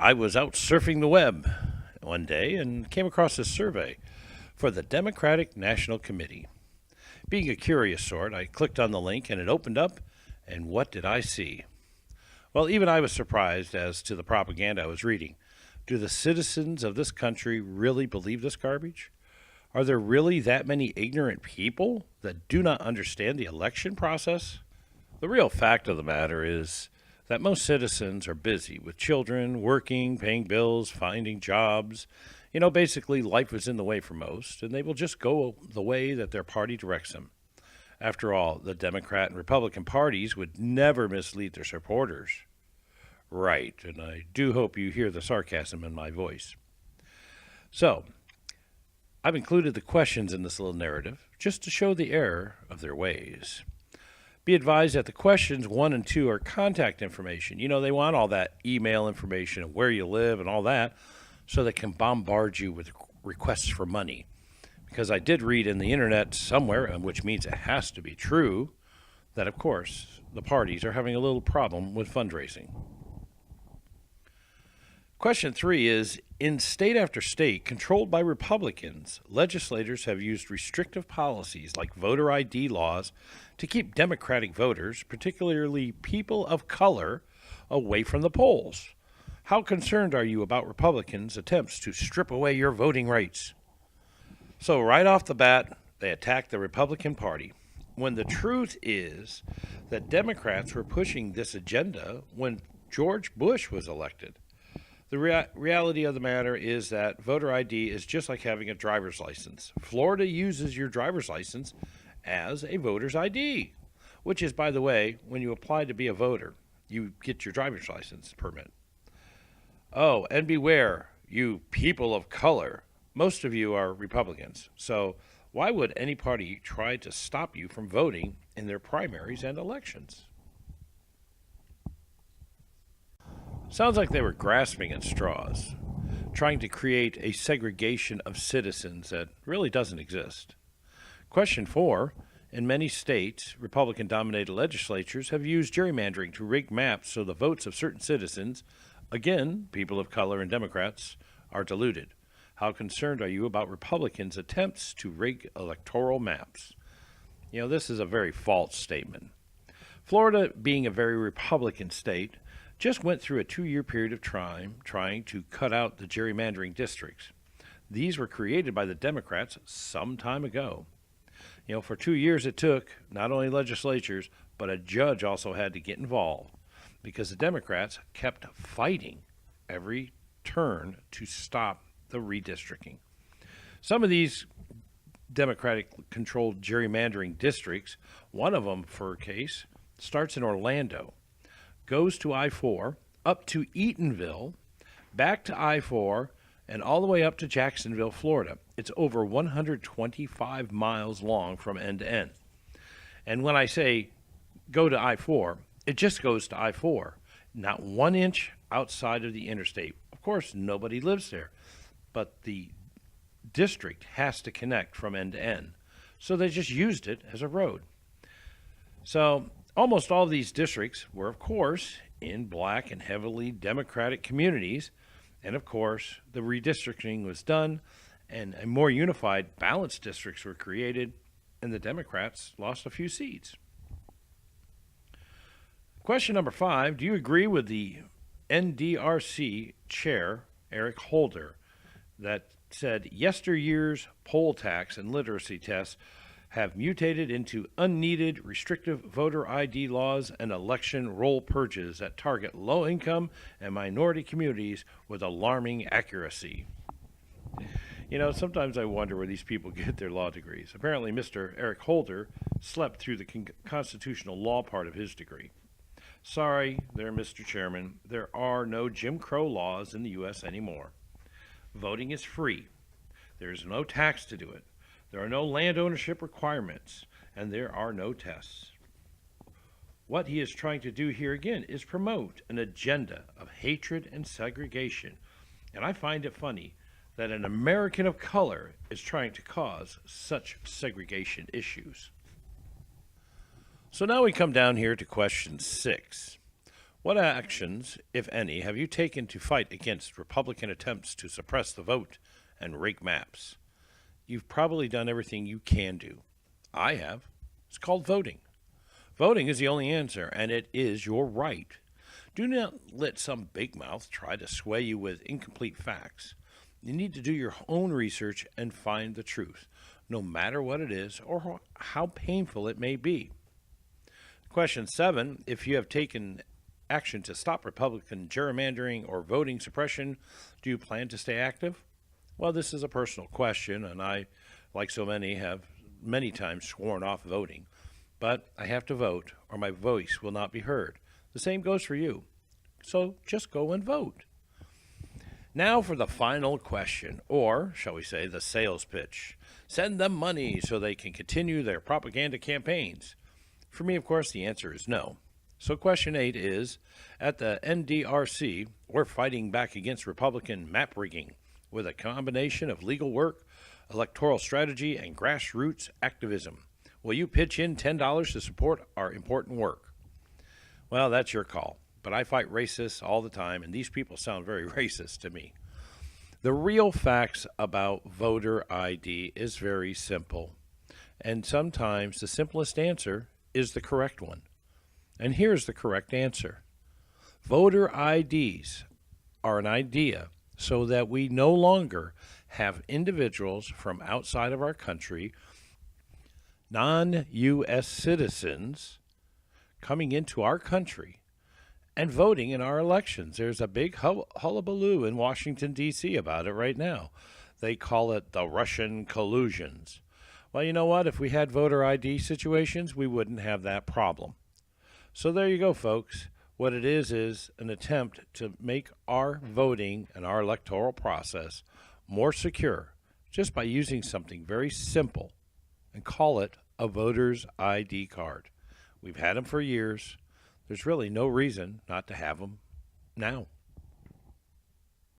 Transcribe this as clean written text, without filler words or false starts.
I was out surfing the web one day and came across a survey for the Democratic National Committee. Being a curious sort, I clicked on the link and it opened up, and what did I see? Well, even I was surprised as to the propaganda I was reading. Do the citizens of this country really believe this garbage? Are there really that many ignorant people that do not understand the election process? The real fact of the matter is that most citizens are busy with children, working, paying bills, finding jobs. Basically, life is in the way for most, and they will just go the way that their party directs them. After all, the Democrat and Republican parties would never mislead their supporters. Right, and I do hope you hear the sarcasm in my voice. So, I've included the questions in this little narrative just to show the error of their ways. Be advised that the questions 1 and 2 are contact information. They want all that email information of where you live and all that so they can bombard you with requests for money. Because I did read in the internet somewhere, which means it has to be true, that of course the parties are having a little problem with fundraising. Question 3 is, in state after state controlled by Republicans, legislators have used restrictive policies like voter ID laws to keep Democratic voters, particularly people of color, away from the polls. How concerned are you about Republicans' attempts to strip away your voting rights? So right off the bat, they attack the Republican Party, when the truth is that Democrats were pushing this agenda when George Bush was elected. The reality of the matter is that voter ID is just like having a driver's license. Florida uses your driver's license as a voter's ID, which is, by the way, when you apply to be a voter, you get your driver's license permit. Oh, and beware, you people of color. Most of you are Republicans, so why would any party try to stop you from voting in their primaries and elections? Sounds like they were grasping at straws, trying to create a segregation of citizens that really doesn't exist. Question 4. In many states, Republican-dominated legislatures have used gerrymandering to rig maps so the votes of certain citizens, again, people of color and Democrats, are diluted. How concerned are you about Republicans' attempts to rig electoral maps? This is a very false statement. Florida, being a very Republican state, just went through a 2-year period of time trying to cut out the gerrymandering districts. These were created by the Democrats some time ago. For 2 years it took not only legislatures, but a judge also had to get involved because the Democrats kept fighting every turn to stop the redistricting. Some of these Democratic-controlled gerrymandering districts, one of them, for a case, starts in Orlando, goes to I-4, up to Eatonville, back to I-4, and all the way up to Jacksonville, Florida. It's over 125 miles long from end to end. And when I say go to I-4, it just goes to I-4, not 1 inch outside of the interstate. Of course, nobody lives there, but the district has to connect from end to end. So they just used it as a road. So almost all of these districts were, of course, in black and heavily Democratic communities. And of course, the redistricting was done and a more unified, balanced districts were created, and the Democrats lost a few seats. Question number 5, do you agree with the NDRC chair, Eric Holder, that said yesteryear's poll tax and literacy tests have mutated into unneeded restrictive voter ID laws and election roll purges that target low-income and minority communities with alarming accuracy? Sometimes I wonder where these people get their law degrees. Apparently, Mr. Eric Holder slept through the constitutional law part of his degree. Sorry there, Mr. Chairman, there are no Jim Crow laws in the U.S. anymore. Voting is free. There is no tax to do it. There are no land ownership requirements, and there are no tests. What he is trying to do here again is promote an agenda of hatred and segregation. And I find it funny that an American of color is trying to cause such segregation issues. So now we come down here to question 6. What actions, if any, have you taken to fight against Republican attempts to suppress the vote and rake maps? You've probably done everything you can do. I have. It's called voting. Voting is the only answer, and it is your right. Do not let some big mouth try to sway you with incomplete facts. You need to do your own research and find the truth, no matter what it is or how painful it may be. Question 7. If you have taken action to stop Republican gerrymandering or voting suppression, do you plan to stay active? Well, this is a personal question, and I, like so many, have many times sworn off voting. But I have to vote, or my voice will not be heard. The same goes for you. So just go and vote. Now for the final question, or shall we say the sales pitch. Send them money so they can continue their propaganda campaigns. For me, of course, the answer is no. So question 8 is, at the NDRC, we're fighting back against Republican map rigging with a combination of legal work, electoral strategy, and grassroots activism. Will you pitch in $10 to support our important work? Well, that's your call, but I fight racists all the time, and these people sound very racist to me. The real facts about voter ID is very simple, and sometimes the simplest answer is the correct one. And here's the correct answer. Voter IDs are an idea so that we no longer have individuals from outside of our country, non-U.S. citizens, coming into our country and voting in our elections. There's a big hullabaloo in Washington, D.C. about it right now. They call it the Russian collusions. Well, you know what? If we had voter ID situations, we wouldn't have that problem. So there you go, folks. What it is an attempt to make our voting and our electoral process more secure just by using something very simple and call it a voter's ID card. We've had them for years. There's really no reason not to have them now.